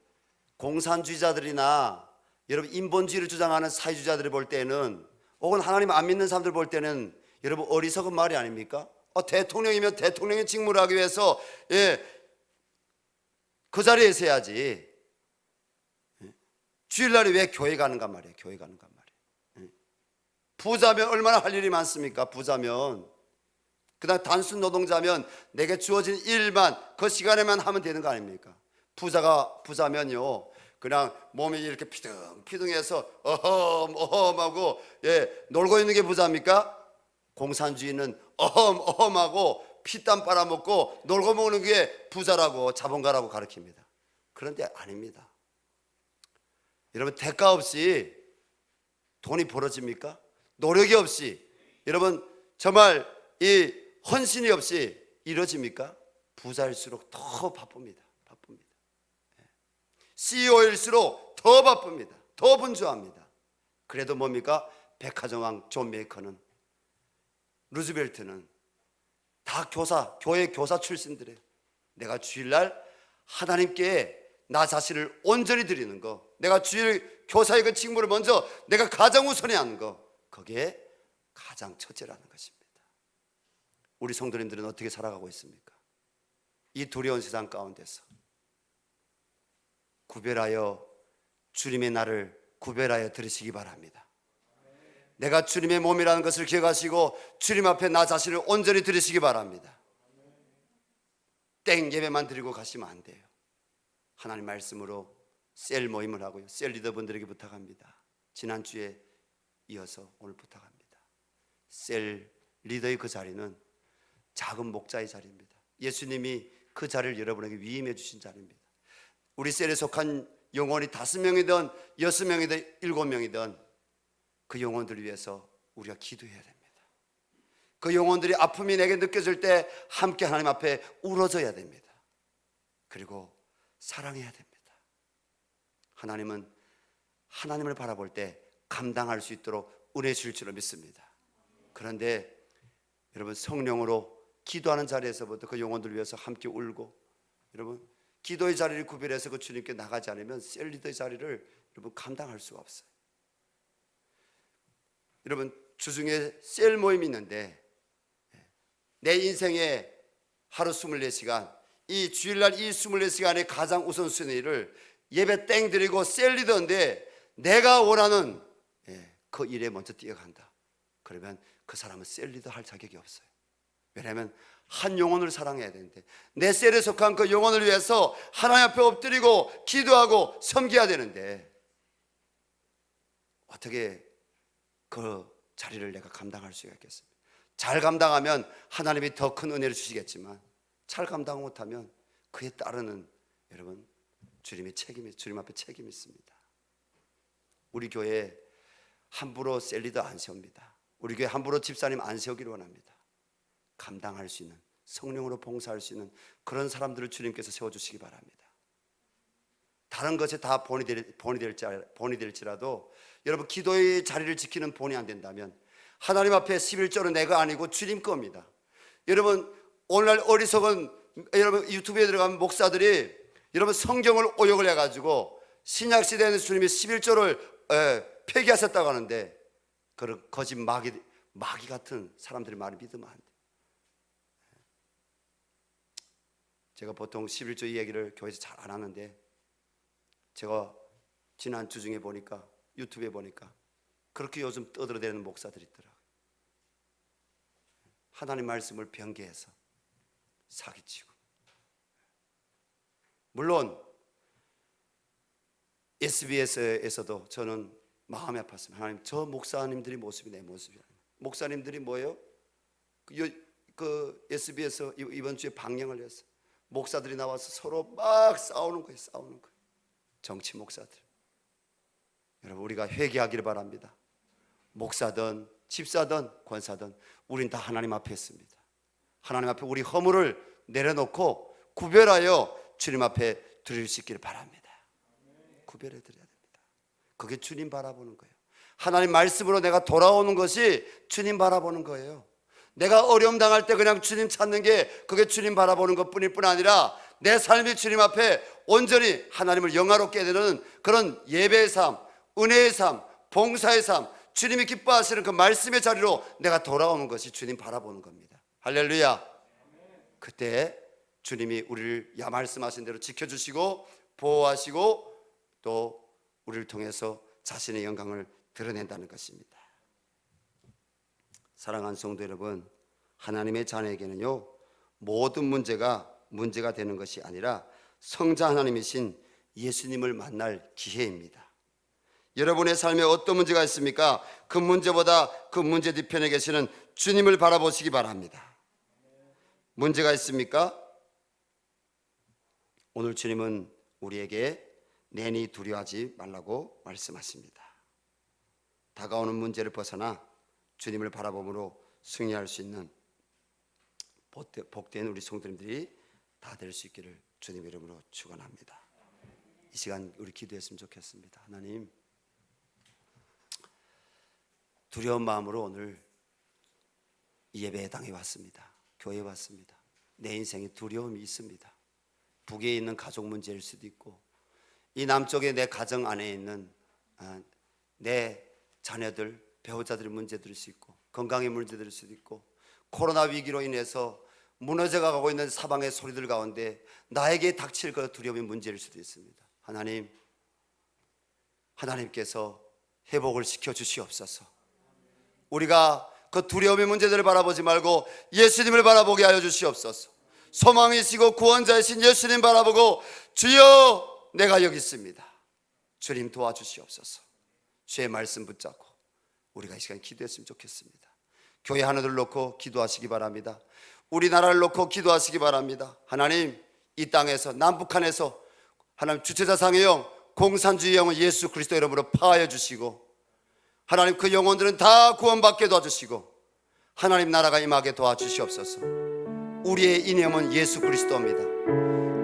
공산주의자들이나 여러분 인본주의를 주장하는 사회주의자들이 볼 때는 혹은 하나님 안 믿는 사람들 볼 때는 여러분 어리석은 말이 아닙니까? 대통령이면 대통령의 직무를 하기 위해서 그 자리에 있어야지. 주일날에 왜 교회 가는가 말이에요. 교회 가는가 말이에요. 부자면 얼마나 할 일이 많습니까? 부자면 그다음 단순 노동자면 내게 주어진 일만 그 시간에만 하면 되는 거 아닙니까? 부자면요 그냥 몸이 이렇게 피둥피둥해서 어험하고 놀고 있는 게 부자입니까? 공산주의는 어험하고 피땀 빨아먹고 놀고 먹는 게 부자라고 자본가라고 가르칩니다. 그런데 아닙니다. 여러분 대가 없이 돈이 벌어집니까? 노력이 없이 여러분 정말 이 헌신이 없이 이루어집니까? 부자일수록 더 바쁩니다. CEO일수록 더 바쁩니다. 더 분주합니다. 그래도 뭡니까? 백화점왕 존 메이커는 루즈벨트는 다 교회 교사 출신들이에요. 내가 주일날 하나님께 나 자신을 온전히 드리는 거, 내가 주일 교사의 그 직무를 먼저 내가 가장 우선히 하는 거, 그게 가장 첫째라는 것입니다. 우리 성도님들은 어떻게 살아가고 있습니까? 이 두려운 세상 가운데서 구별하여 주님의 날을 구별하여 들으시기 바랍니다. 내가 주님의 몸이라는 것을 기억하시고 주님 앞에 나 자신을 온전히 드리시기 바랍니다. 땡 예배만 드리고 가시면 안 돼요. 하나님 말씀으로 셀 모임을 하고요. 셀 리더분들에게 부탁합니다. 지난주에 이어서 오늘 부탁합니다. 셀 리더의 그 자리는 작은 목자의 자리입니다. 예수님이 그 자리를 여러분에게 위임해 주신 자리입니다. 우리 셀에 속한 영혼이 5명이든 6명이든 7명이든 그 영혼들을 위해서 우리가 기도해야 됩니다. 그 영혼들이 아픔이 내게 느껴질 때 함께 하나님 앞에 울어줘야 됩니다. 그리고 사랑해야 됩니다. 하나님은 하나님을 바라볼 때 감당할 수 있도록 은혜 주실 줄로 믿습니다. 그런데 여러분, 성령으로 기도하는 자리에서부터 그 영혼들을 위해서 함께 울고, 여러분 기도의 자리를 구별해서 그 주님께 나가지 않으면 셀 리더의 자리를 여러분 감당할 수가 없어요. 여러분, 주중에 셀 모임이 있는데 내 인생에 하루 24시간, 이 주일날 이 24시간의 가장 우선순위를 예배 땡 드리고 셀 리더인데 내가 원하는 그 일에 먼저 뛰어간다. 그러면 그 사람은 셀 리더 할 자격이 없어요. 왜냐하면 한 영혼을 사랑해야 되는데, 내 셀에 속한 그 영혼을 위해서 하나님 앞에 엎드리고 기도하고 섬겨야 되는데 어떻게 그 자리를 내가 감당할 수가 있겠습니까? 잘 감당하면 하나님이 더 큰 은혜를 주시겠지만, 잘 감당 못하면 그에 따르는 여러분 주님 앞에 책임이 있습니다. 우리 교회 함부로 셀 리더 안 세웁니다. 우리 교회 함부로 집사님 안 세우기를 원합니다. 감당할 수 있는, 성령으로 봉사할 수 있는 그런 사람들을 주님께서 세워주시기 바랍니다. 다른 것에 다 본이 될지라도 여러분, 기도의 자리를 지키는 본이 안 된다면 하나님 앞에 11조는 내가 아니고 주님 겁니다. 여러분, 오늘날 어리석은 여러분 유튜브에 들어가면 목사들이 여러분 성경을 오역을 해가지고 신약시대에는 주님이 11조를 폐기하셨다고 하는데, 그런 거짓 마귀 같은 사람들의 말을 믿으면 안 돼요. 제가 보통 11조 이 얘기를 교회에서 잘 안 하는데, 제가 지난 주중에 보니까, 유튜브에 보니까 그렇게 요즘 떠들어대는 목사들이 있더라고요. 하나님 말씀을 변개해서 사기치고. 물론 SBS에서도 저는 마음이 아팠습니다. 하나님, 저 목사님들이 모습이 내 모습이 아니에요. 목사님들이 뭐예요? 그 SBS 이번 주에 방영을 했어요. 목사들이 나와서 서로 막 싸우는 거예요. 정치 목사들. 여러분, 우리가 회개하기를 바랍니다. 목사든 집사든 권사든 우린 다 하나님 앞에 있습니다. 하나님 앞에 우리 허물을 내려놓고 구별하여 주님 앞에 드릴 수 있기를 바랍니다. 구별해 드려야 됩니다. 그게 주님 바라보는 거예요. 하나님 말씀으로 내가 돌아오는 것이 주님 바라보는 거예요. 내가 어려움 당할 때 그냥 주님 찾는 게, 그게 주님 바라보는 것뿐일 뿐 아니라 내 삶이 주님 앞에 온전히 하나님을 영화롭게 되는 그런 예배의 삶, 은혜의 삶, 봉사의 삶, 주님이 기뻐하시는 그 말씀의 자리로 내가 돌아오는 것이 주님 바라보는 겁니다. 할렐루야. 그때 주님이 우리를 말씀하신 대로 지켜주시고 보호하시고 또 우리를 통해서 자신의 영광을 드러낸다는 것입니다. 사랑하는 성도 여러분, 하나님의 자녀에게는요, 모든 문제가 되는 것이 아니라 성자 하나님이신 예수님을 만날 기회입니다. 여러분의 삶에 어떤 문제가 있습니까? 그 문제보다 그 문제 뒤편에 계시는 주님을 바라보시기 바랍니다. 문제가 있습니까? 오늘 주님은 우리에게 내니 두려워하지 말라고 말씀하십니다. 다가오는 문제를 벗어나 주님을 바라봄으로 승리할 수 있는 복된 우리 성도님들이 다 될 수 있기를 주님 이름으로 축원합니다. 이 시간 우리 기도했으면 좋겠습니다. 하나님, 두려운 마음으로 오늘 이 예배당에 왔습니다. 교회에 왔습니다. 내 인생에 두려움이 있습니다. 북에 있는 가족 문제일 수도 있고, 이 남쪽에 내 가정 안에 있는 내 자녀들, 배우자들의 문제들일 수 있고, 건강의 문제들일 수도 있고, 코로나 위기로 인해서 무너져 가고 있는 사방의 소리들 가운데 나에게 닥칠 그 두려움의 문제일 수도 있습니다. 하나님, 하나님께서 회복을 시켜주시옵소서. 우리가 그 두려움의 문제들을 바라보지 말고 예수님을 바라보게 하여 주시옵소서. 소망이시고 구원자이신 예수님 바라보고 주여 내가 여기 있습니다, 주님 도와주시옵소서. 주의 말씀 붙잡고 우리가 이 시간 기도했으면 좋겠습니다. 교회 하나둘 놓고 기도하시기 바랍니다. 우리나라를 놓고 기도하시기 바랍니다. 하나님, 이 땅에서 남북한에서 하나님 주체자상의 영, 공산주의 영을 예수 그리스도 이름으로 파하여 주시고, 하나님 그 영혼들은 다 구원받게 도와주시고 하나님 나라가 임하게 도와주시옵소서. 우리의 이념은 예수 그리스도입니다.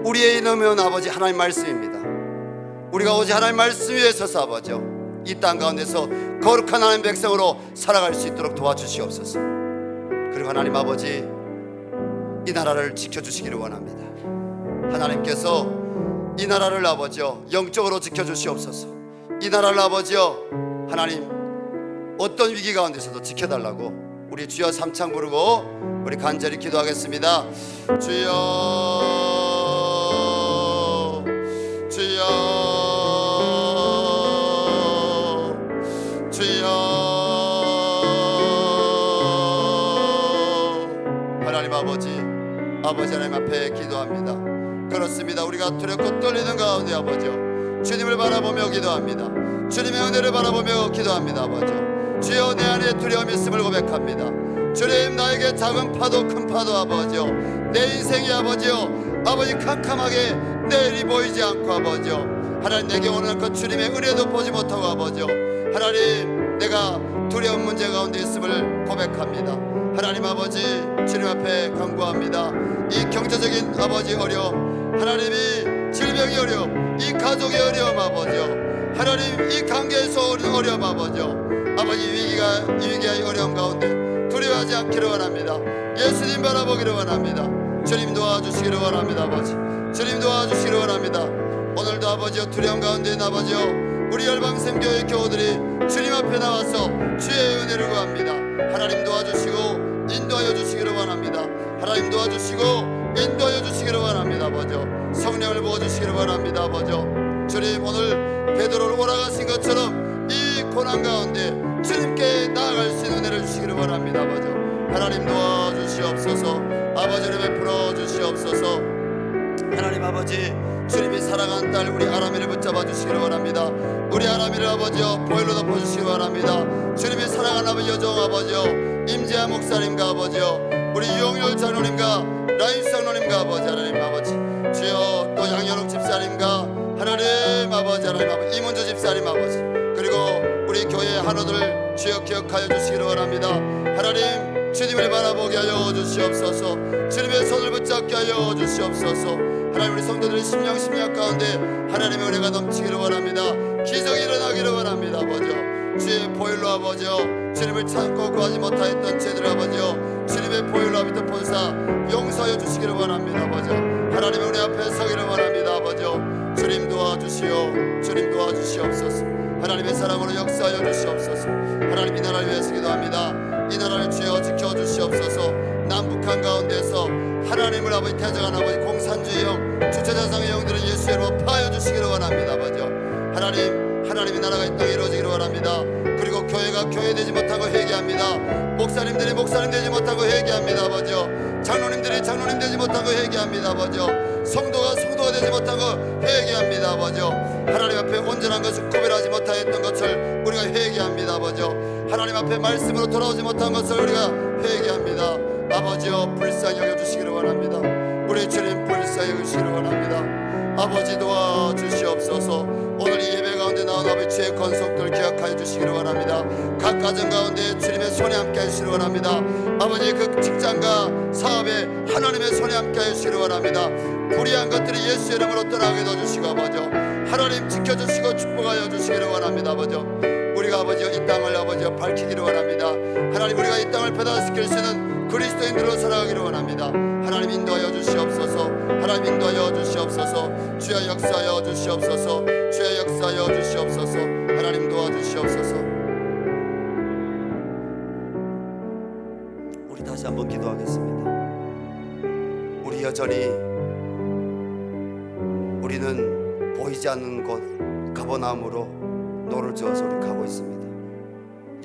우리의 이념은 아버지 하나님 말씀입니다. 우리가 오직 하나님 말씀 위에 서서 아버지 이 땅 가운데서 거룩한 하나님 백성으로 살아갈 수 있도록 도와주시옵소서. 그리고 하나님 아버지, 이 나라를 지켜주시기를 원합니다. 하나님께서 이 나라를 아버지여 영적으로 지켜주시옵소서. 이 나라를 아버지여 하나님 어떤 위기 가운데서도 지켜달라고 우리 주여 삼창 부르고 우리 간절히 기도하겠습니다. 주여 주여 주여. 하나님 아버지 하나님 앞에 기도합니다. 그렇습니다. 우리가 두렵고 떨리는 가운데 아버지요 주님을 바라보며 기도합니다. 주님의 은혜를 바라보며 기도합니다. 아버지요 주여 내 안에 두려움이 있음을 고백합니다. 주님, 나에게 작은 파도 큰 파도 아버지요 내 인생이 아버지요 아버지 캄캄하게 내일이 보이지 않고 아버지요 하나님 내게 오는 그 주님의 은혜도 보지 못하고 아버지요 하나님 내가 두려운 문제 가운데 있음을 고백합니다. 하나님 아버지 주님 앞에 간구합니다. 이 경제적인 아버지 어려움, 하나님이 질병이 어려움, 이 가족의 어려움 아버지요 하나님 이 관계에서 오는 어려움 아버지요 아버지 위기의 어려움 가운데 두려워하지 않기를 원합니다. 예수님 바라보기를 원합니다. 주님 도와주시기를 원합니다. 아버지 주님 도와주시기를 원합니다. 오늘도 아버지요 두려움 가운데 있는 아버지요 우리 열방샘교회 교우들이 주님 앞에 나와서 주의 은혜를 구합니다. 하나님 도와주시고 인도하여 주시기를 원합니다. 하나님 도와주시고 인도하여 주시기를 원합니다. 아버지요 성령을 부어주시기를 원합니다. 아버지요 주님, 오늘 베드로를 오라가신 것처럼 이 고난 가운데 주님께 나아갈 수 있는 은혜를 주시기를 원합니다. 아버지요 하나님 도와주시옵소서. 아버지를 베풀어 주시옵소서. 하나님 아버지 주님이 사랑하는 딸 우리 아람이를 붙잡아 주시기를 원합니다. 우리 아람이를 아버지요 보혈로 덮어주시기 바랍니다. 주님이 사랑하는 아버지 여정 아버지요 임재하 목사님과 아버지요 우리 유영열 장로님과 라인수 장로님과 아버지 하나님 아버지 주여 또 양현욱 집사님과 하나님 아버지 하나님 아버지 이문주 집사님 아버지 그리고 우리 교회 한우들 주여 기억하여 주시기를 원합니다. 하나님 주님을 바라보게 하여 주시옵소서. 주님의 손을 붙잡게 하여 주시옵소서. 하나님 우리 성도들의 심령 심령 가운데 하나님의 은혜가 넘치기를 원합니다. 기적이 일어나기를 원합니다. 아버지요 주의 보혈로 아버지요 주님을 찾고 구하지 못하였던 죄들 아버지요 주님의 보혈로 아버지 본사 용서하여 주시기를 원합니다. 아버지요 하나님의 은혜 앞에 서기를 원합니다. 아버지요 주님 도와주시오. 주님 도와주시옵소서. 하나님의 사랑으로 역사하여 주시옵소서. 하나님 이 나라를 위해서 기도합니다. 이 나라를 주여 지켜주시옵소서. 남북한 가운데서 하나님을 아버지 대적한 아버지 공산주의 영 주체자상의 영들은 예수의 이름으로 파하여 주시기를 원합니다. 아버지요 하나님의 나라가 이 땅에 이루어지기를 원합니다. 그리고 교회가 교회 되지 못하고 회개합니다. 목사님들이 목사님 되지 못하고 회개합니다. 아버지요 장로님들이 장로님 되지 못하고 회개합니다. 아버지요 성도가 성도가 되지 못하고 회개합니다. 아버지요 하나님 앞에 온전한 것을 구별하지 못하였던 것을 우리가 회개합니다. 아버지요 하나님 앞에 말씀으로 돌아오지 못한 것을 우리가 회개합니다. 아버지요 불쌍히 여겨주시기를 원합니다. 우리 주님 불쌍히 여겨주시기를 원합니다. 아버지 도와주시옵소서. 오늘 이 예배 가운데 나온 아버지 주의 권속들 기억하여 주시기를 원합니다. 각 가정 가운데 주님의 손에 함께 하시기를 원합니다. 아버지 그 직장과 사업에 하나님의 손에 함께 하시기를 원합니다. 불의한 것들이 예수의 이름으로 떠나게 넣어주시고 아버지요 하나님 지켜주시고 축복하여 주시기를 원합니다. 아버지요 우리가 아버지요 이 땅을 아버지요 밝히기를 원합니다. 하나님 우리가 이 땅을 배달시킬 수 있는 그리스도인들로 살아가기를 원합니다. 하나님 인도하여 주시옵소서. 하나님 인도하여 주시옵소서. 주여 역사하여 주시옵소서. 주여 역사하여 주시옵소서. 하나님 도와주시옵소서. 우리 다시 한번 기도하겠습니다. 우리 여전히 우리는 보이지 않는 곳 가버나움으로 노를 저어서 우리 가고 있습니다.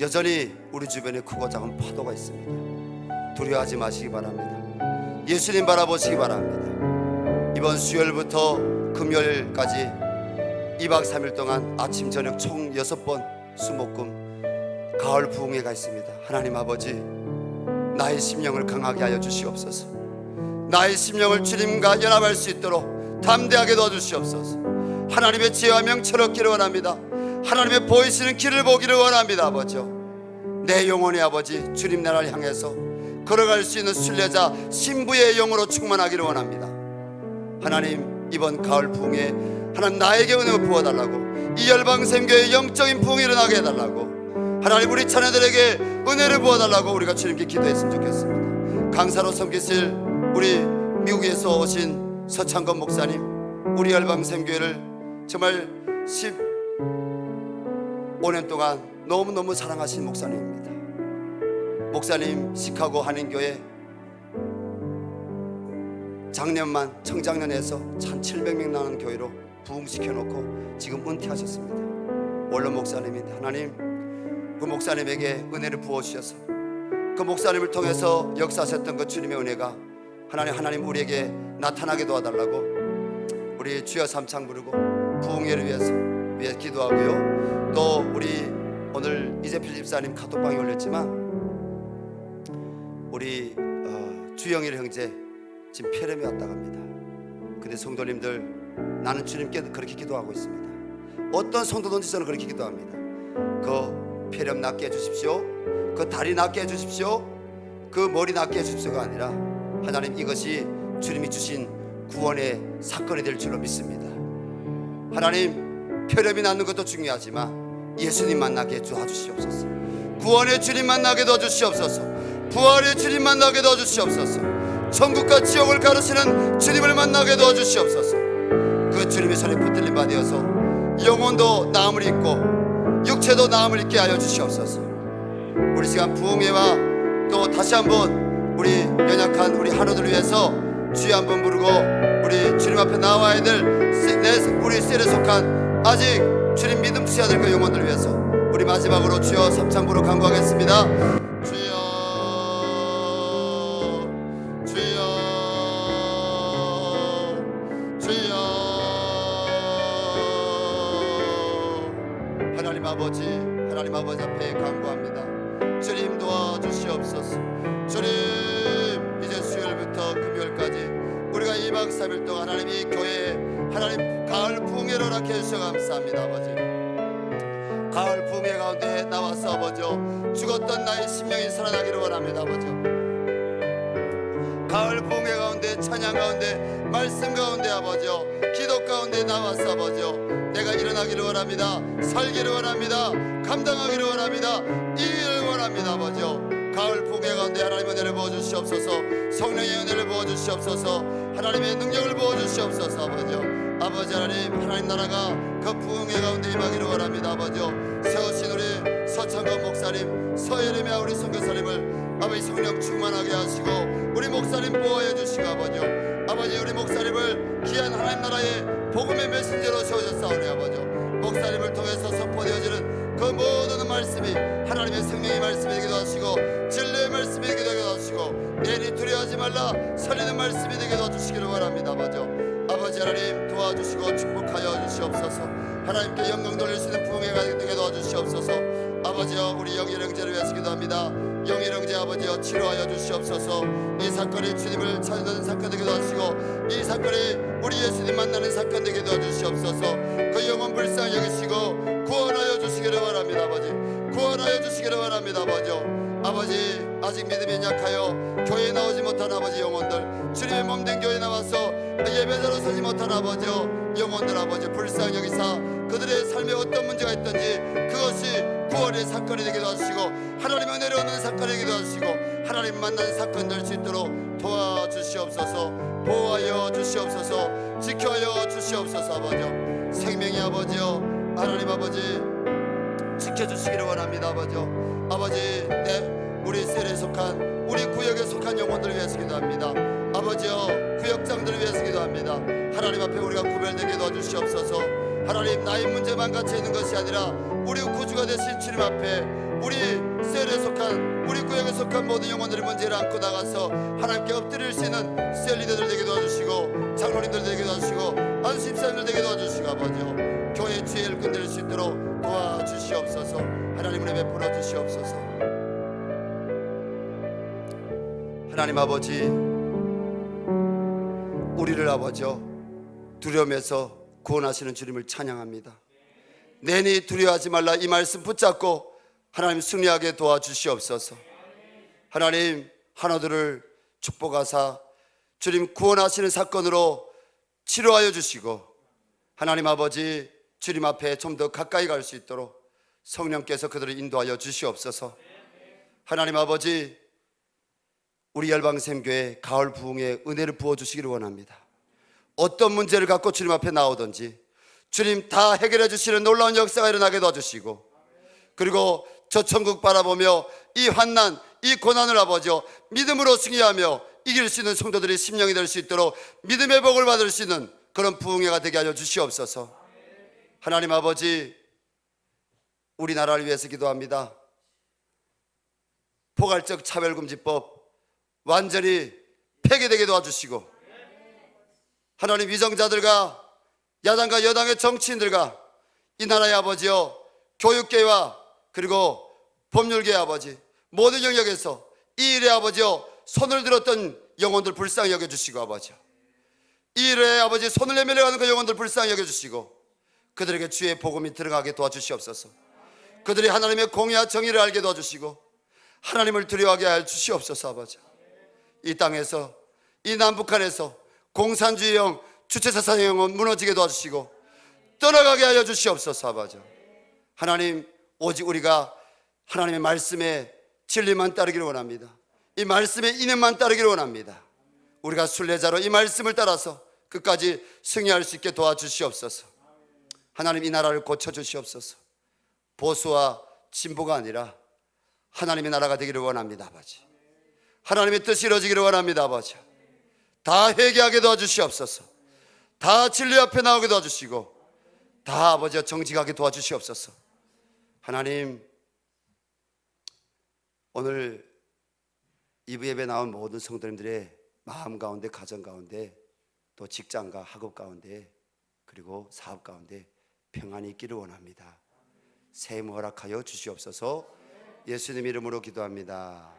여전히 우리 주변에 크고 작은 파도가 있습니다. 두려워하지 마시기 바랍니다. 예수님 바라보시기 바랍니다. 이번 수요일부터 금요일까지 2박 3일 동안 아침 저녁 총 6번 수목금 가을 부흥회가 있습니다. 하나님 아버지, 나의 심령을 강하게 하여 주시옵소서. 나의 심령을 주님과 연합할 수 있도록 담대하게 도와주시옵소서. 하나님의 지혜와 명철을 얻기를 원합니다. 하나님의 보이시는 길을 보기를 원합니다. 아버지, 내 영혼이 아버지 주님 나라를 향해서 걸어갈 수 있는 순례자 신부의 영으로 충만하기를 원합니다. 하나님, 이번 가을 부흥에 하나님 나에게 은혜를 부어달라고, 이 열방샘교의 영적인 부흥이 일어나게 해달라고, 하나님 우리 자녀들에게 은혜를 부어달라고 우리가 주님께 기도했으면 좋겠습니다. 강사로 섬기실 우리 미국에서 오신 서창건 목사님, 우리 열방샘교회를 정말 15년 동안 너무너무 사랑하신 목사님입니다. 목사님 시카고 한인교회 작년만 청작년에서 1700명 나는 교회로 부흥시켜놓고 지금 은퇴하셨습니다. 원로 목사님인데 하나님 그 목사님에게 은혜를 부어주셔서 그 목사님을 통해서 역사하셨던 그 주님의 은혜가 하나님 우리에게 나타나게 도와달라고 우리 주여 삼창 부르고 부흥회를 위해 기도하고요. 또 우리 오늘 이재필 집사님 카톡방에 올렸지만 우리 주영일 형제 지금 폐렴이 왔다 갑니다. 근데 성도님들, 나는 주님께 그렇게 기도하고 있습니다. 어떤 성도든지 저는 그렇게 기도합니다. 그 폐렴 낫게 해주십시오, 그 다리 낫게 해주십시오, 그 머리 낫게 해주십시오가 아니라 하나님, 이것이 주님이 주신 구원의 사건이 될 줄로 믿습니다. 하나님, 폐렴이 낫는 것도 중요하지만 예수님 만나게 도와주시옵소서. 구원의 주님 만나게 도와주시옵소서. 부활의 주님 만나게 도와주시옵소서. 천국과 지옥을 가르치는 주님을 만나게 도와주시옵소서. 그 주님의 손에 붙들림 받으어서 영혼도 나음을 입고 육체도 나음을 입게 하여 주시옵소서. 우리 시간 부흥회와 또 다시 한번 우리 연약한 우리 한우들을 위해서 주여 한번 부르고 우리 주님 앞에 나와야 될 우리 셀에 속한 아직 주님 믿음 주셔야 될 그 영혼들을 위해서 우리 마지막으로 주여 삼창부로 간구하겠습니다. 주여, 주여, 주여. 하나님 아버지 앞에 간구합니다. 주님 도와주시옵소서. 주님, 이제 수요일부터 금요일까지 우리가 2박 3일 동안 하나님 이 교회에 하나님 가을 부흥회를 허락해 주셔서 감사합니다. 아버지, 가을 부흥회 가운데 나와서 아버지 죽었던 나의 심령이 살아나기를 원합니다. 아버지, 가을 부흥회 가운데 찬양 가운데 말씀 가운데 아버지 기도 가운데 나와서 아버지 내가 일어나기를 원합니다. 살기를 원합니다. 감당하기를 원합니다. 이기를 원합니다. 아버지, 가을 부흥회 가운데 하나님의 은혜를 부어주시옵소서. 성령의 은혜를 부어주시옵소서. 하나님의 능력을 부어주시옵소서. 아버지 하나님 나라가 그 부흥회 가운데 임하기를 원합니다. 아버지, 세우신 우리 서창건 목사님, 서예림의 우리 선교사님을 아버지 성령 충만하게 하시고 우리 목사님 보호해 주시고 아버지 우리 목사님을 귀한 하나님 나라의 복음의 메신저로 세우셨사오니 아버지, 목사님을 통해서 선포되어지는 그 모든 말씀이 하나님의 생명의 말씀이 되기도 하시고 진리의 말씀이 되기도 하시고 내니 두려워하지 말라 살리는 말씀이 되게 도와주시기를 원합니다. 아버지 하나님 도와주시고 축복하여 주시옵소서. 하나님께 영광 돌릴 수 있는 부흥회가 되게 도와주시옵소서. 아버지여, 우리 영일 형제를 위해서 기도합니다. 영일 형제 아버지여, 치료하여 주시옵소서. 이 사건이 주님을 찾는 사건 되게 도와주시고 이 사건이 우리 예수님 만나는 사건 되게 도와주시옵소서. 그 영혼 불쌍히 여기시고 구원하여 주시기를 원합니다. 아버지, 구원하여 주시기를 원합니다. 아버지, 아직 믿음이 약하여 교회에 나오지 못한 아버지 영혼들, 주님의 몸된 교회에 나와서 예배자로 서지 못한 아버지 영혼들 아버지 불쌍히 여기사 그들의 삶에 어떤 문제가 있든지 그것이 구원의 사건이 되기도 하시고 하나님의 내려오는 사건이 되기도 하시고 하나님 만난 사건 될 수 있도록 도와주시옵소서. 보호하여 주시옵소서. 지켜하여 주시옵소서. 아버지, 생명의 아버지여, 하나님 아버지 지켜주시기를 원합니다. 아버지 우리 셀에 속한 우리 구역에 속한 영혼들을 위해서 기도합니다. 아버지여, 구역장들을 위해서 기도합니다. 하나님 앞에 우리가 구별되게 도와주시옵소서. 하나님, 나의 문제만 갇혀 있는 것이 아니라 우리 구주가 되신 주님 앞에 우리 셀에 속한, 우리 구역에 속한 모든 영혼들의 문제를 안고 나가서 하나님께 엎드릴 수 있는 셀 리더들 되게 도와주시고, 장로님들 되게 도와주시고, 안수집사님들 되게 도와주시고, 아버지요, 교회 주의 일꾼 될 수 있도록 도와주시옵소서. 하나님 은혜 베풀어 주시옵소서. 하나님 아버지, 우리를 아버지요 두려움에서 구원하시는 주님을 찬양합니다. 내니 두려워하지 말라, 이 말씀 붙잡고 하나님 승리하게 도와주시옵소서. 하나님 하나들을 축복하사 주님 구원하시는 사건으로 치료하여 주시고, 하나님 아버지 주님 앞에 좀 더 가까이 갈 수 있도록 성령께서 그들을 인도하여 주시옵소서. 하나님 아버지, 우리 열방샘교회 가을 부흥에 은혜를 부어주시기를 원합니다. 어떤 문제를 갖고 주님 앞에 나오든지 주님 다 해결해 주시는 놀라운 역사가 일어나게 도와주시고, 그리고 저 천국 바라보며 이 환난, 이 고난을 아버지요 믿음으로 승리하며 이길 수 있는 성도들의 심령이 될 수 있도록 믿음의 복을 받을 수 있는 그런 부흥회가 되게 하여 주시옵소서. 하나님 아버지, 우리나라를 위해서 기도합니다. 포괄적 차별금지법 완전히 폐기되게 도와주시고, 하나님 위정자들과 야당과 여당의 정치인들과 이 나라의 아버지요 교육계와 그리고 법률계의 아버지 모든 영역에서 이 일에 아버지요 손을 들었던 영혼들 불쌍히 여겨주시고, 아버지요 이 일에 아버지 손을 내밀어가는 그 영혼들 불쌍히 여겨주시고, 그들에게 주의 복음이 들어가게 도와주시옵소서. 그들이 하나님의 공의와 정의를 알게 도와주시고 하나님을 두려워하게 하여 주시옵소서. 아버지, 이 땅에서, 이 남북한에서 공산주의형 주체사상형은 무너지게 도와주시고 떠나가게 하여 주시옵소서. 아버지, 하나님 오직 우리가 하나님의 말씀에 진리만 따르기를 원합니다. 이 말씀의 인연만 따르기를 원합니다. 우리가 순례자로 이 말씀을 따라서 끝까지 승리할 수 있게 도와주시옵소서. 하나님 이 나라를 고쳐주시옵소서. 보수와 진보가 아니라 하나님의 나라가 되기를 원합니다. 아버지, 하나님의 뜻이 이루어지기를 원합니다. 아버지, 다 회개하게 도와주시옵소서. 다 진리 앞에 나오게 도와주시고 다 아버지와 정직하게 도와주시옵소서. 하나님, 오늘 이부 예배 나온 모든 성도님들의 마음 가운데, 가정 가운데, 또 직장과 학업 가운데, 그리고 사업 가운데 평안이 있기를 원합니다. 새 힘 허락하여 주시옵소서. 예수님 이름으로 기도합니다.